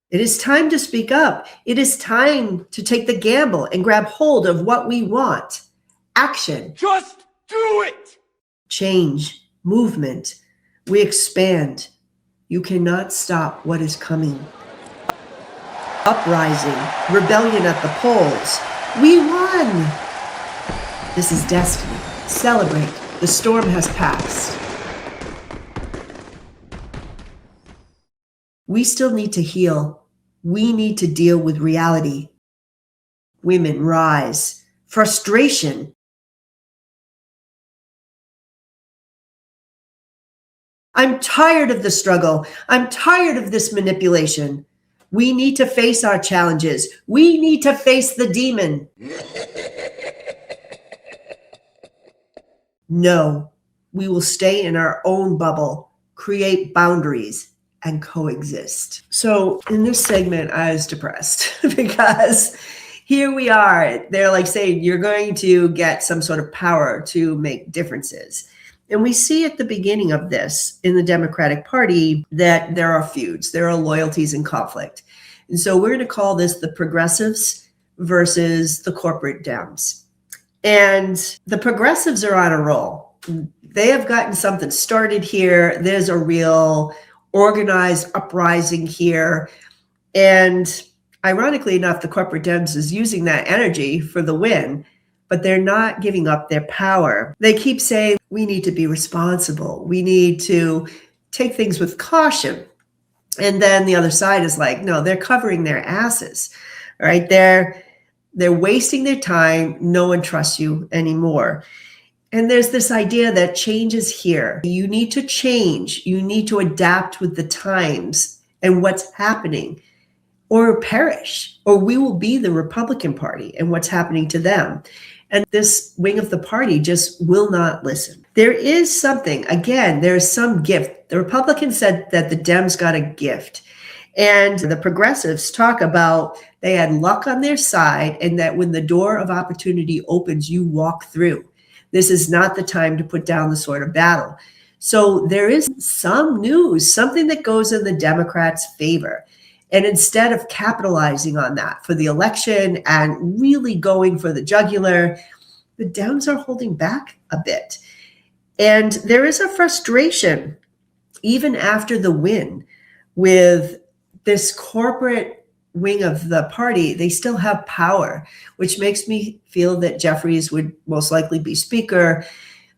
Speaker 1: It is time to speak up. It is time to take the gamble and grab hold of what we want. Action.
Speaker 2: Just do it!
Speaker 1: Change. Movement. We expand. You cannot stop what is coming. Uprising. Rebellion at the polls. We won! This is destiny. Celebrate. The storm has passed. We still need to heal. We need to deal with reality. Women rise. Frustration. I'm tired of the struggle. I'm tired of this manipulation. We need to face our challenges. We need to face the demon. No, we will stay in our own bubble, create boundaries, and coexist. So in this segment, I was depressed because here we are. They're like saying you're going to get some sort of power to make differences. And we see at the beginning of this in the Democratic Party that there are feuds, there are loyalties and conflict. And so we're going to call this the progressives versus the corporate Dems. And the progressives are on a roll. They have gotten something started here. There's a real organized uprising here. And Ironically enough, the corporate Dems is using that energy for the win, but they're not giving up their power. They keep saying, we need to be responsible. We need to take things with caution. And then the other side is like, no, they're covering their asses, right? They're wasting their time. No one trusts you anymore. And there's this idea that change is here. You need to change. You need to adapt with the times and what's happening, or perish, or we will be the Republican Party and what's happening to them. And this wing of the party just will not listen. There is something, again, there's some gift. The Republicans said that the Dems got a gift. And the progressives talk about they had luck on their side, and that when the door of opportunity opens, you walk through. This is not the time to put down the sword of battle. So there is some news, something that goes in the Democrats' favor. And instead of capitalizing on that for the election and really going for the jugular, the Dems are holding back a bit. And there is a frustration, even after the win, with this corporate wing of the party. They still have power, which makes me feel that Jeffries would most likely be speaker.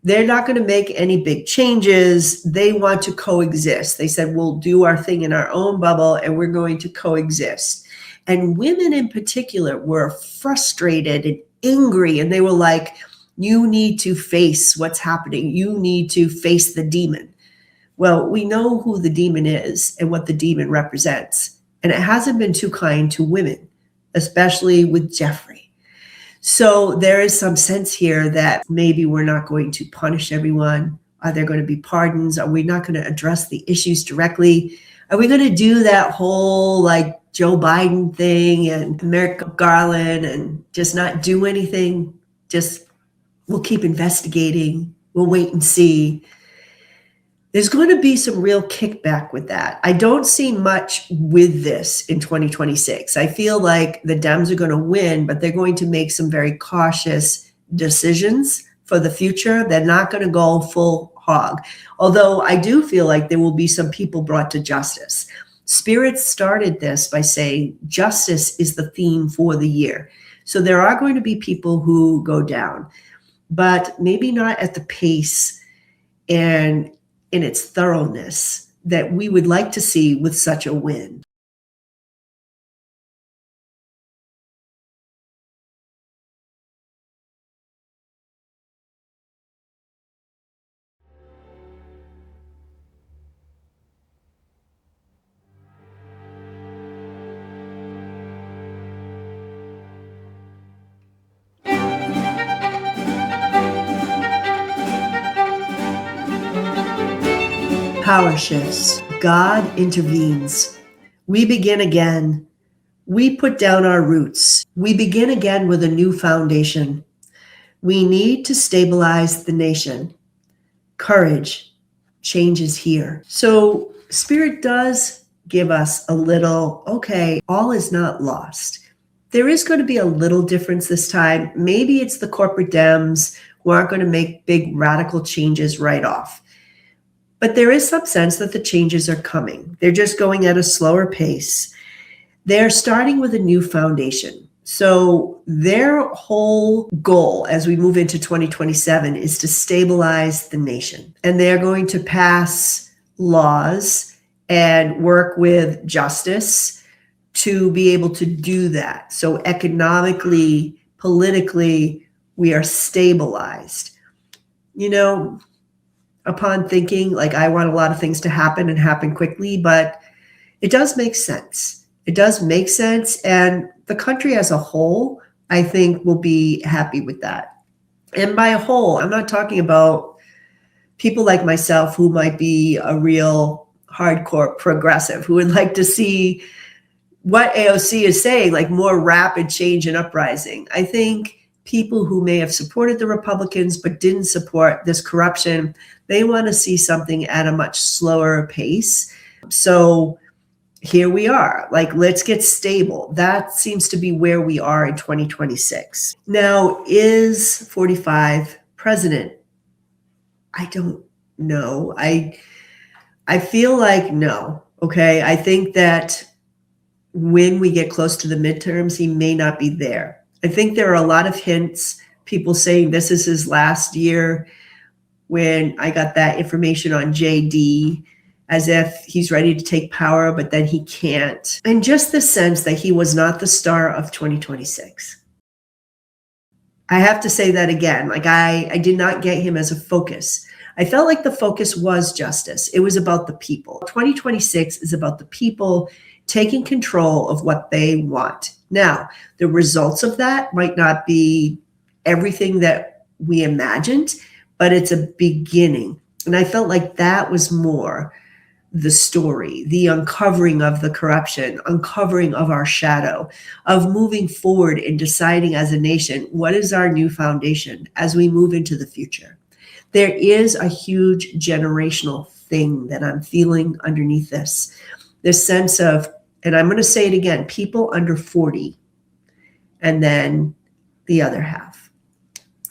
Speaker 1: They're not going to make any big changes. They want to coexist. They said, we'll do our thing in our own bubble and we're going to coexist. And women in particular were frustrated and angry. And they were like, you need to face what's happening. You need to face the demon. Well, we know who the demon is and what the demon represents. And it hasn't been too kind to women, especially with Jeffrey. So there is some sense here that maybe we're not going to punish everyone. Are there going to be pardons? Are we not going to address the issues directly? Are we going to do that whole like Joe Biden thing and Merrick Garland and just not do anything? Just we'll keep investigating. We'll wait and see. There's going to be some real kickback with that. I don't see much with this in 2026. I feel like the Dems are going to win, but they're going to make some very cautious decisions for the future. They're not going to go full hog. Although I do feel like there will be some people brought to justice. Spirit started this by saying justice is the theme for the year. So there are going to be people who go down, but maybe not at the pace and in its thoroughness that we would like to see with such a win. Power shifts. God intervenes. We begin again. We put down our roots. We begin again with a new foundation. We need to stabilize the nation. Courage. Change is here. So Spirit does give us a little, okay, all is not lost. There is going to be a little difference this time. Maybe it's the corporate Dems who aren't going to make big radical changes right off. But there is some sense that the changes are coming. They're just going at a slower pace. They're starting with a new foundation. So their whole goal as we move into 2027 is to stabilize the nation. And they're going to pass laws and work with justice to be able to do that. So economically, politically, we are stabilized. You know, upon thinking, like, I want a lot of things to happen and happen quickly, but it does make sense. It does make sense. And the country as a whole, I think, will be happy with that. And by a whole, I'm not talking about people like myself who might be a real hardcore progressive, who would like to see what AOC is saying, like more rapid change and uprising. I think people who may have supported the Republicans but didn't support this corruption, they want to see something at a much slower pace. So here we are, like, let's get stable. That seems to be where we are in 2026. Now, is 45 president? I don't know. I feel like no. Okay. I think that when we get close to the midterms, he may not be there. I think there are a lot of hints, people saying this is his last year. When I got that information on JD, as if he's ready to take power, but then he can't. And just the sense that he was not the star of 2026. I have to say that again. Like I did not get him as a focus. I felt like the focus was justice. It was about the people. 2026 is about the people taking control of what they want. Now, the results of that might not be everything that we imagined, but it's a beginning. And I felt like that was more the story, the uncovering of the corruption, uncovering of our shadow, of moving forward and deciding as a nation, what is our new foundation as we move into the future? There is a huge generational thing that I'm feeling underneath this sense of, and I'm going to say it again, people under 40, and then the other half.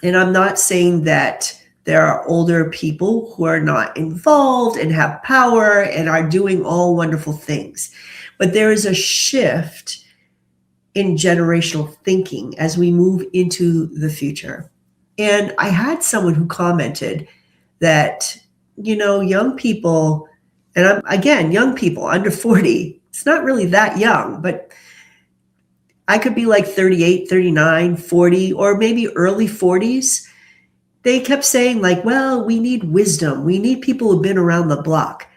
Speaker 1: And I'm not saying that there are older people who are not involved and have power and are doing all wonderful things. But there is a shift in generational thinking as we move into the future. And I had someone who commented that, young people, and young people under 40, it's not really that young, but I could be like 38, 39, 40, or maybe early 40s. They kept saying like, well, we need wisdom. We need people who've been around the block.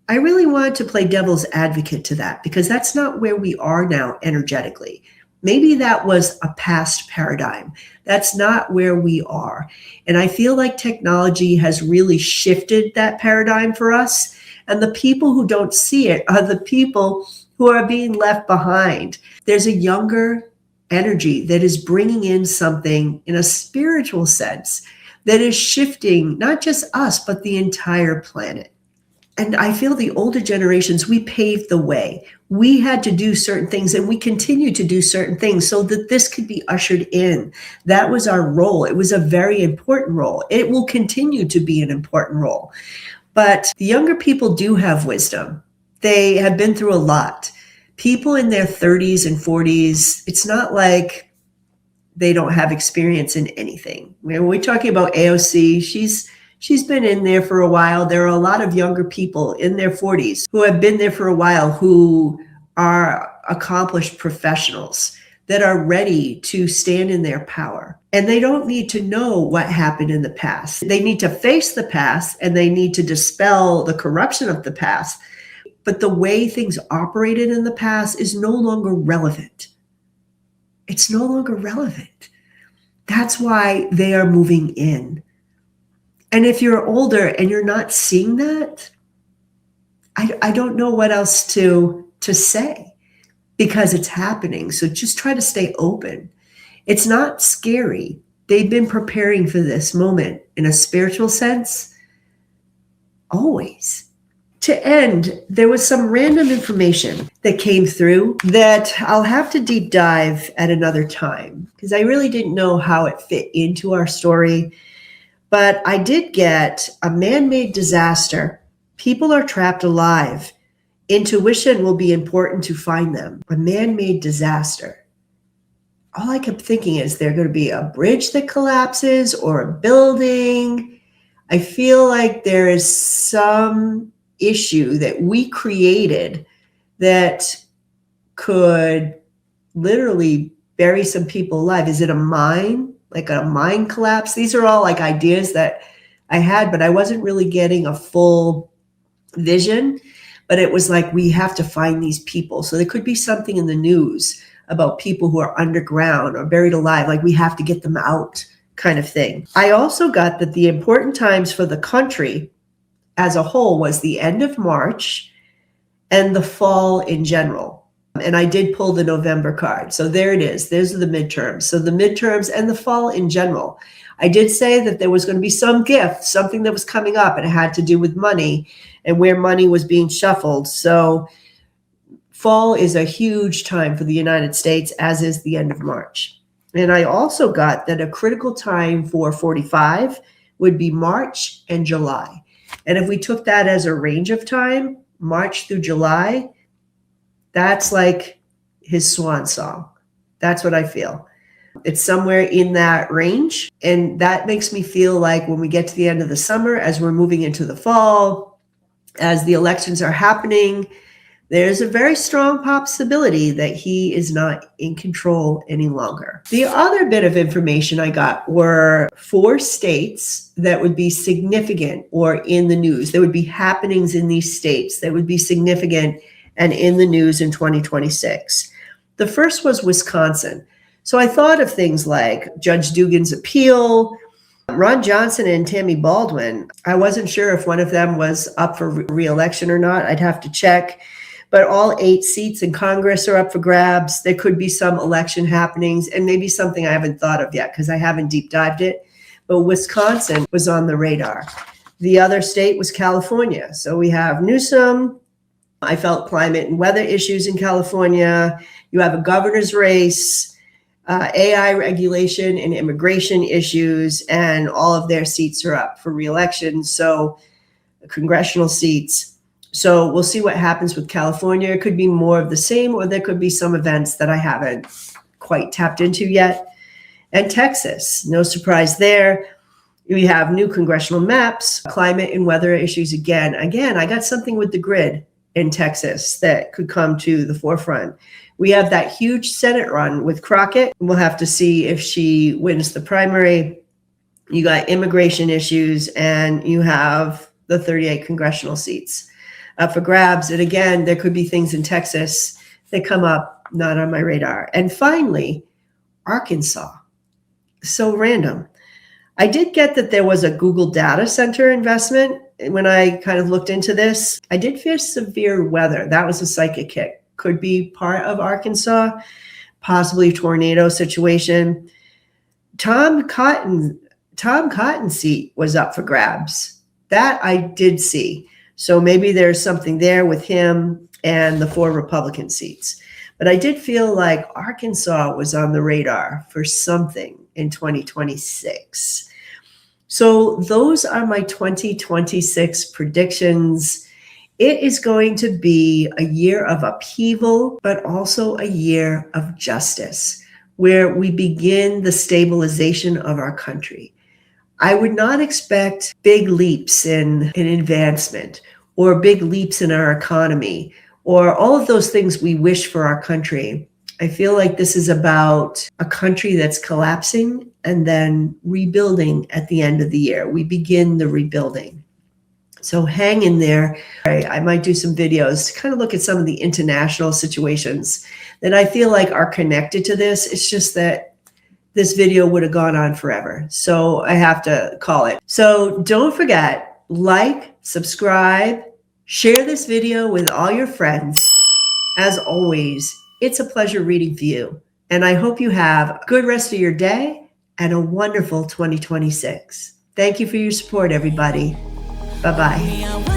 Speaker 1: I really wanted to play devil's advocate to that because that's not where we are now energetically. Maybe that was a past paradigm. That's not where we are. And I feel like technology has really shifted that paradigm for us. And the people who don't see it are the people who are being left behind. There's a younger energy that is bringing in something in a spiritual sense that is shifting not just us, but the entire planet. And I feel the older generations, we paved the way. We had to do certain things and we continue to do certain things so that this could be ushered in. That was our role. It was a very important role. It will continue to be an important role. But the younger people do have wisdom. They have been through a lot. People in their 30s and 40s, it's not like they don't have experience in anything. When we're talking about AOC, she's been in there for a while. There are a lot of younger people in their 40s who have been there for a while who are accomplished professionals that are ready to stand in their power. And they don't need to know what happened in the past. They need to face the past and they need to dispel the corruption of the past. But the way things operated in the past is no longer relevant. It's no longer relevant. That's why they are moving in. And if you're older and you're not seeing that, I don't know what else to say because it's happening. So just try to stay open. It's not scary. They've been preparing for this moment in a spiritual sense, always. To end, there was some random information that came through that I'll have to deep dive at another time because I really didn't know how it fit into our story. But I did get a man-made disaster. People are trapped alive. Intuition will be important to find them. A man-made disaster. All I kept thinking is there going to be a bridge that collapses or a building. I feel like there is some issue that we created that could literally bury some people alive. Is it a mine? Like a mine collapse? These are all like ideas that I had, but I wasn't really getting a full vision. But it was like, we have to find these people. So there could be something in the news about people who are underground or buried alive. Like we have to get them out kind of thing. I also got that the important times for the country as a whole was the end of March and the fall in general. And I did pull the November card. So there it is. Those are the midterms. So the midterms and the fall in general. I did say that there was going to be some gift, something that was coming up, and it had to do with money and where money was being shuffled. So fall is a huge time for the United States, as is the end of March. And I also got that a critical time for 45 would be March and July. And if we took that as a range of time, March through July, that's like his swan song. That's what I feel. It's somewhere in that range. And that makes me feel like when we get to the end of the summer, as we're moving into the fall, as the elections are happening, there's a very strong possibility that he is not in control any longer. The other bit of information I got were 4 states that would be significant or in the news. There would be happenings in these states that would be significant and in the news in 2026. The first was Wisconsin. So I thought of things like Judge Dugan's appeal, Ron Johnson and Tammy Baldwin. I wasn't sure if one of them was up for re-election or not. I'd have to check. But all 8 seats in Congress are up for grabs. There could be some election happenings and maybe something I haven't thought of yet because I haven't deep dived it. But Wisconsin was on the radar. The other state was California. So we have Newsom. I felt climate and weather issues in California. You have a governor's race, AI regulation and immigration issues, and all of their seats are up for re-election. So congressional seats. So we'll see what happens with California. It could be more of the same, or there could be some events that I haven't quite tapped into yet. And Texas, no surprise there. We have new congressional maps, climate and weather issues again. Again, I got something with the grid in Texas that could come to the forefront. We have that huge Senate run with Crockett. We'll have to see if she wins the primary. You got immigration issues, and you have the 38 congressional seats up for grabs. And again, there could be things in Texas that come up, not on my radar. And finally, Arkansas. So random. I did get that there was a Google data center investment. When I kind of looked into this, I did fear severe weather. That was a psychic hit. Could be part of Arkansas, possibly a tornado situation. Tom Cotton's seat was up for grabs. That I did see. So maybe there's something there with him and the 4 Republican seats. But I did feel like Arkansas was on the radar for something in 2026. So those are my 2026 predictions. It is going to be a year of upheaval, but also a year of justice, where we begin the stabilization of our country. I would not expect big leaps in advancement or big leaps in our economy or all of those things we wish for our country. I feel like this is about a country that's collapsing and then rebuilding at the end of the year. We begin the rebuilding. So hang in there. I might do some videos to kind of look at some of the international situations that I feel like are connected to this. It's just that this video would have gone on forever. So I have to call it. So don't forget, like, subscribe, share this video with all your friends. As always, it's a pleasure reading for you. And I hope you have a good rest of your day and a wonderful 2026. Thank you for your support, everybody. Bye-bye.